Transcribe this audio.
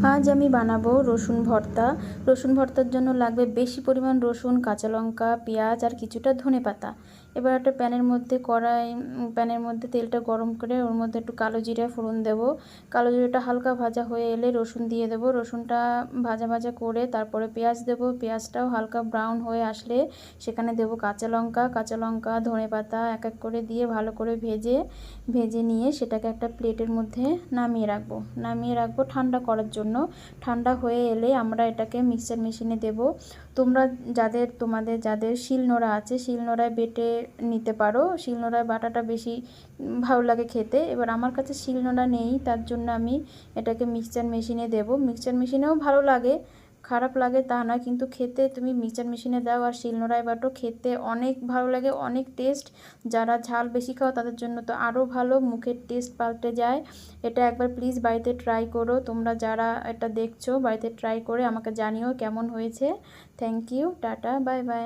আজ আমি বানাবো রসুন ভর্তা। রসুন ভর্তার জন্য লাগবে বেশি পরিমাণ রসুন, কাঁচা লঙ্কা, পেঁয়াজ আর কিছুটা ধনেপাতা। এবার একটা প্যানের মধ্যে তেলটা গরম করে ওর মধ্যে একটু কালো জিরা ফোড়ন দেবো। কালো জিরাটা হালকা ভাজা হয়ে এলে রসুন দিয়ে দেবো। রসুনটা ভাজা ভাজা করে তারপরে পেঁয়াজ দেবো। পেঁয়াজটাও হালকা ব্রাউন হয়ে আসলে সেখানে দেবো কাঁচা লঙ্কা, ধনেপাতা এক এক করে দিয়ে ভালো করে ভেজে নিয়ে সেটাকে একটা প্লেটের মধ্যে নামিয়ে রাখবো ঠান্ডা করার জন্য। ঠান্ডা হয়ে এলে আমরা এটাকে মিক্সচার মেশিনে দেব। তোমরা তোমাদের যাদের শিলনোড়া আছে শিলনোড়ায় বেটে নিতে পারো। শিলনোড়ায় বাটাটা বেশি ভালো লাগে খেতে। এবার আমার কাছে শিলনোড়া নেই, তার জন্য আমি এটাকে মিক্সচার মেশিনে দেব। মিক্সচার মেশিনেও ভালো লাগে, খারাপ লাগে তা নয়, কিন্তু খেতে তুমি মিক্সচার মেশিনে দাও আর শিলনোড়ায় বাটো, খেতে অনেক ভালো লাগে, অনেক টেস্ট। যারা ঝাল বেশি খাও তাদের জন্য তো আরও ভালো, মুখের টেস্ট পাল্টে যায়। এটা একবার প্লিজ বাড়িতে ট্রাই করো। তোমরা যারা এটা দেখছো বাড়িতে ট্রাই করে আমাকে জানিও কেমন হয়েছে। Thank you, tata, bye by.